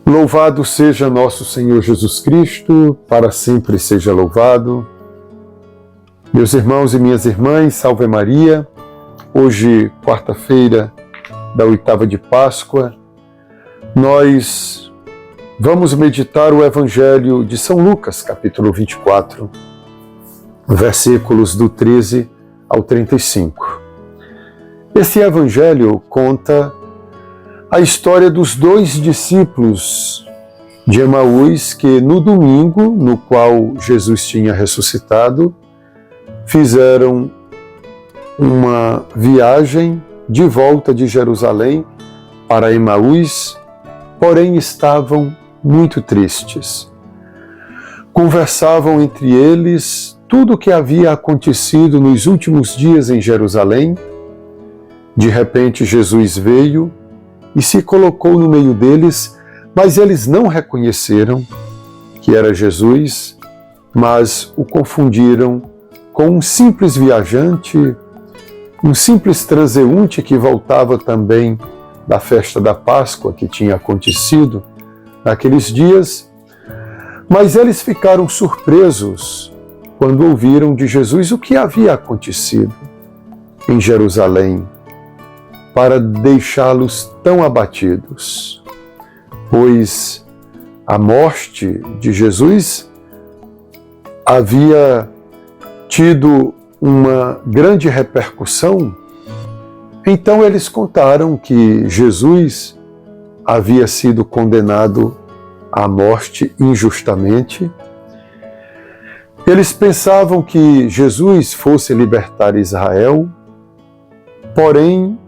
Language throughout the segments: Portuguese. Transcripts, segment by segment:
Louvado seja nosso Senhor Jesus Cristo, para sempre seja louvado. Meus irmãos e minhas irmãs, salve Maria. Hoje, quarta-feira da oitava de Páscoa, nós vamos meditar o Evangelho de São Lucas, capítulo 24, versículos do 13 ao 35. Esse Evangelho conta a história dos dois discípulos de Emaús que no domingo, no qual Jesus tinha ressuscitado, fizeram uma viagem de volta de Jerusalém para Emaús, porém estavam muito tristes. Conversavam entre eles tudo o que havia acontecido nos últimos dias em Jerusalém. De repente Jesus veio e se colocou no meio deles, mas eles não reconheceram que era Jesus, mas o confundiram com um simples viajante, um simples transeunte que voltava também da festa da Páscoa que tinha acontecido naqueles dias. Mas eles ficaram surpresos quando ouviram de Jesus o que havia acontecido em Jerusalém, para deixá-los tão abatidos, pois a morte de Jesus havia tido uma grande repercussão. Então eles contaram que Jesus havia sido condenado à morte injustamente. Eles pensavam que Jesus fosse libertar Israel, porém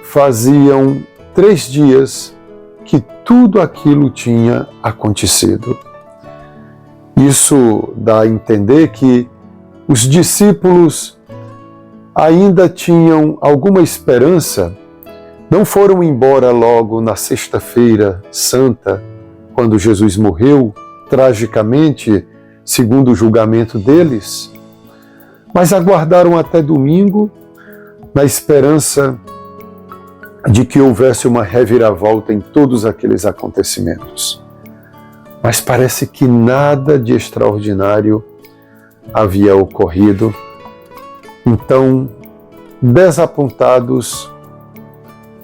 faziam 3 dias que tudo aquilo tinha acontecido. Isso dá a entender que os discípulos ainda tinham alguma esperança, não foram embora logo na sexta-feira santa, quando Jesus morreu, tragicamente, segundo o julgamento deles, mas aguardaram até domingo, na esperança de que houvesse uma reviravolta em todos aqueles acontecimentos. Mas parece que nada de extraordinário havia ocorrido. Então, desapontados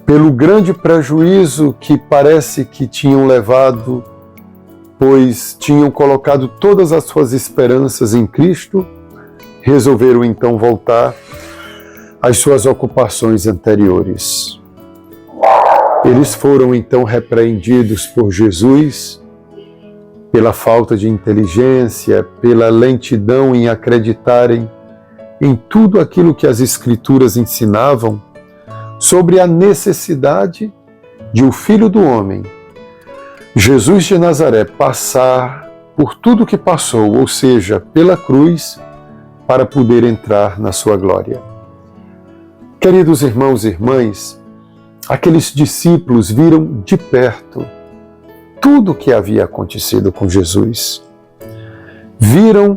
pelo grande prejuízo que parece que tinham levado, pois tinham colocado todas as suas esperanças em Cristo, resolveram então voltar às suas ocupações anteriores. Eles foram então repreendidos por Jesus pela falta de inteligência, pela lentidão em acreditarem em tudo aquilo que as Escrituras ensinavam sobre a necessidade de o Filho do Homem, Jesus de Nazaré, passar por tudo o que passou, ou seja, pela cruz, para poder entrar na sua glória. Queridos irmãos e irmãs, aqueles discípulos viram de perto tudo o que havia acontecido com Jesus. Viram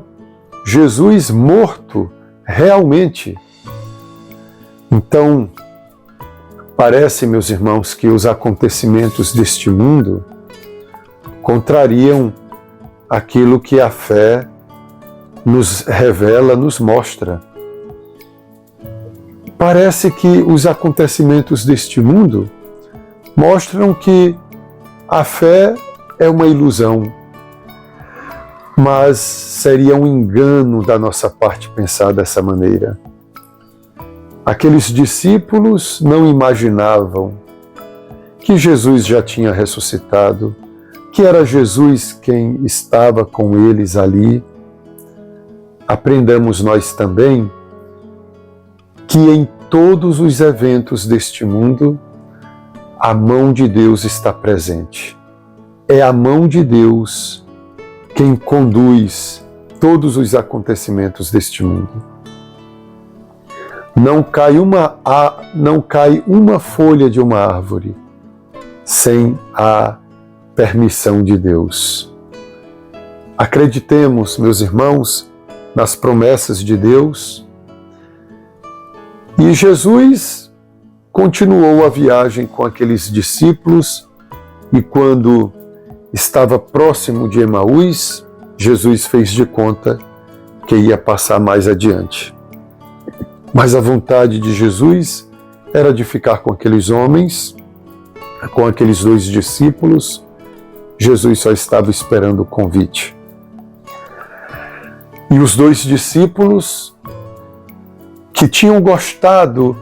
Jesus morto realmente. Então, parece, meus irmãos, que os acontecimentos deste mundo contrariam aquilo que a fé nos revela, nos mostra. Parece que os acontecimentos deste mundo mostram que a fé é uma ilusão, mas seria um engano da nossa parte pensar dessa maneira. Aqueles discípulos não imaginavam que Jesus já tinha ressuscitado, que era Jesus quem estava com eles ali. Aprendamos nós também que em todos os eventos deste mundo, a mão de Deus está presente. É a mão de Deus quem conduz todos os acontecimentos deste mundo. Não cai uma folha de uma árvore sem a permissão de Deus. Acreditemos, meus irmãos, nas promessas de Deus. E Jesus continuou a viagem com aqueles discípulos, e quando estava próximo de Emaús, Jesus fez de conta que ia passar mais adiante. Mas a vontade de Jesus era de ficar com aqueles homens, com aqueles 2 discípulos. Jesus só estava esperando o convite. E os 2 discípulos, que tinham gostado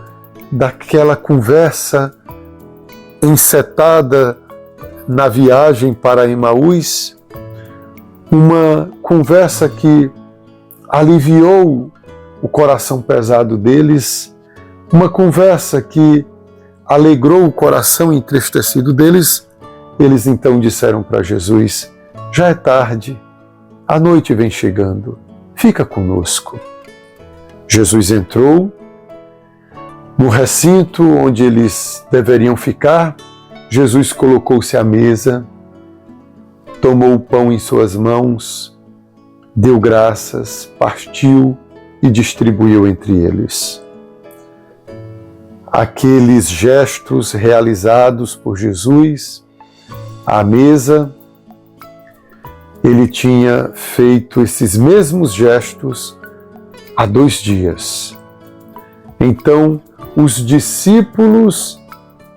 daquela conversa encetada na viagem para Emaús, uma conversa que aliviou o coração pesado deles, uma conversa que alegrou o coração entristecido deles, eles então disseram para Jesus: já é tarde, a noite vem chegando, fica conosco. Jesus entrou no recinto onde eles deveriam ficar. Jesus colocou-se à mesa, tomou o pão em suas mãos, deu graças, partiu e distribuiu entre eles. Aqueles gestos realizados por Jesus à mesa, ele tinha feito esses mesmos gestos há 2 dias. Então, os discípulos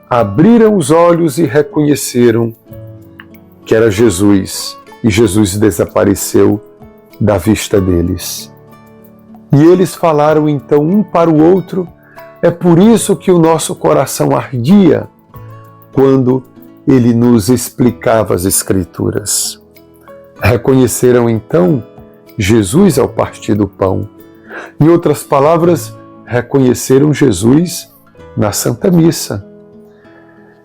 abriram os olhos e reconheceram que era Jesus, e Jesus desapareceu da vista deles. E eles falaram então um para o outro: é por isso que o nosso coração ardia quando ele nos explicava as Escrituras. Reconheceram então Jesus ao partir do pão. Em outras palavras, reconheceram Jesus na Santa Missa.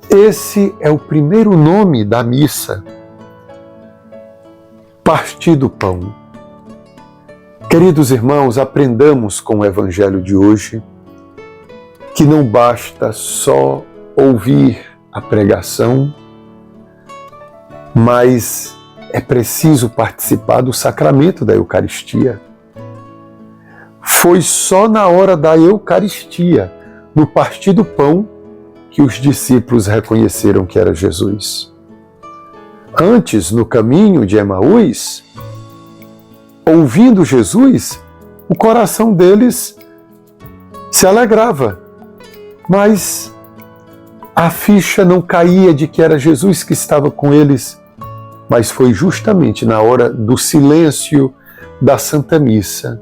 Esse é o primeiro nome da missa: partir do pão. Queridos irmãos, aprendamos com o Evangelho de hoje que não basta só ouvir a pregação, mas é preciso participar do sacramento da Eucaristia. Foi só na hora da Eucaristia, no partir do pão, que os discípulos reconheceram que era Jesus. Antes, no caminho de Emaús, ouvindo Jesus, o coração deles se alegrava, mas a ficha não caía de que era Jesus que estava com eles. Mas foi justamente na hora do silêncio da Santa Missa,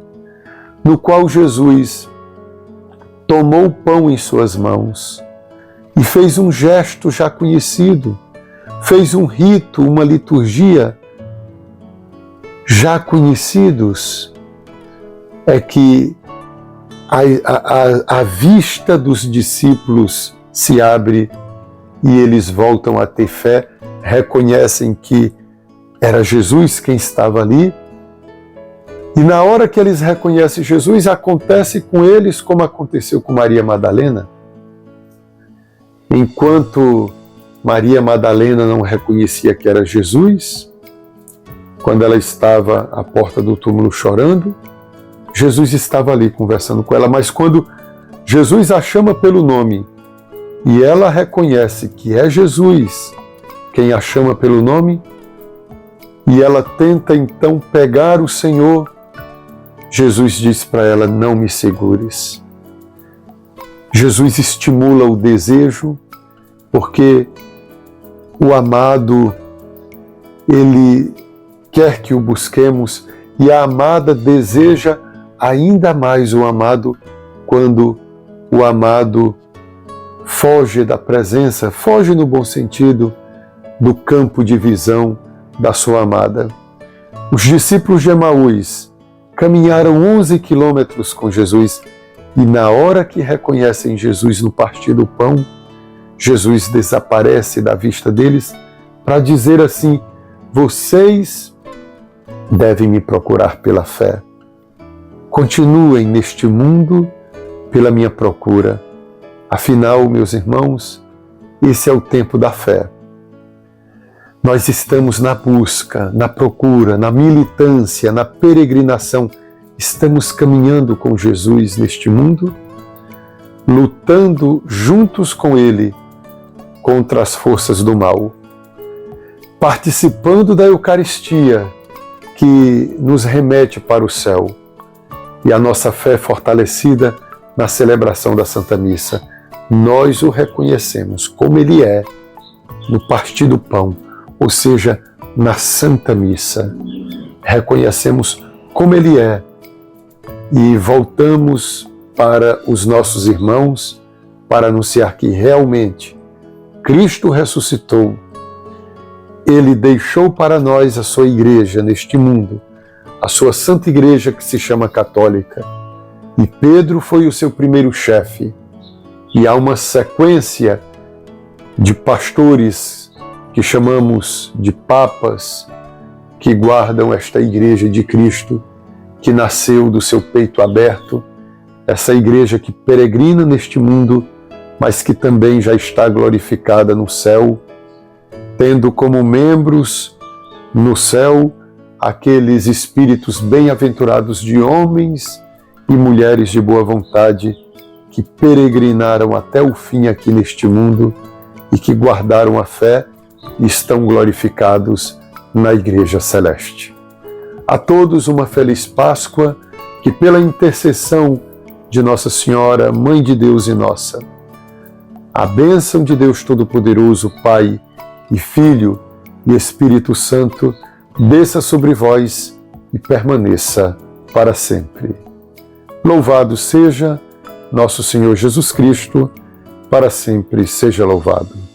no qual Jesus tomou o pão em suas mãos e fez um gesto já conhecido, fez um rito, uma liturgia já conhecidos, é que a vista dos discípulos se abre e eles voltam a ter fé, reconhecem que era Jesus quem estava ali. E na hora que eles reconhecem Jesus, acontece com eles como aconteceu com Maria Madalena. Enquanto Maria Madalena não reconhecia que era Jesus, quando ela estava à porta do túmulo chorando, Jesus estava ali conversando com ela. Mas quando Jesus a chama pelo nome e ela reconhece que é Jesus quem a chama pelo nome, e ela tenta então pegar o Senhor, Jesus diz para ela: não me segures. Jesus estimula o desejo, porque o amado, ele quer que o busquemos, e a amada deseja ainda mais o amado quando o amado foge da presença, foge no bom sentido, do campo de visão da sua amada. Os discípulos de Emaús caminharam 11 quilômetros com Jesus e na hora que reconhecem Jesus no partir do pão, Jesus desaparece da vista deles para dizer assim: vocês devem me procurar pela fé. Continuem neste mundo pela minha procura. Afinal, meus irmãos, esse é o tempo da fé. Nós estamos na busca, na procura, na militância, na peregrinação. Estamos caminhando com Jesus neste mundo, lutando juntos com Ele contra as forças do mal. participando da Eucaristia, que nos remete para o céu, e a nossa fé fortalecida na celebração da Santa Missa. Nós o reconhecemos como Ele é no partir do pão, ou seja, na Santa Missa. Reconhecemos como Ele é e voltamos para os nossos irmãos para anunciar que realmente Cristo ressuscitou. Ele deixou para nós a sua igreja neste mundo, a sua Santa Igreja que se chama católica. E Pedro foi o seu primeiro chefe. E há uma sequência de pastores que chamamos de papas, que guardam esta igreja de Cristo, que nasceu do seu peito aberto, essa igreja que peregrina neste mundo, mas que também já está glorificada no céu, tendo como membros no céu aqueles espíritos bem-aventurados de homens e mulheres de boa vontade que peregrinaram até o fim aqui neste mundo e que guardaram a fé e estão glorificados na Igreja Celeste. A todos uma feliz Páscoa, que pela intercessão de Nossa Senhora, Mãe de Deus e nossa, a bênção de Deus Todo-Poderoso, Pai e Filho e Espírito Santo, desça sobre vós e permaneça para sempre. Louvado seja nosso Senhor Jesus Cristo, para sempre seja louvado.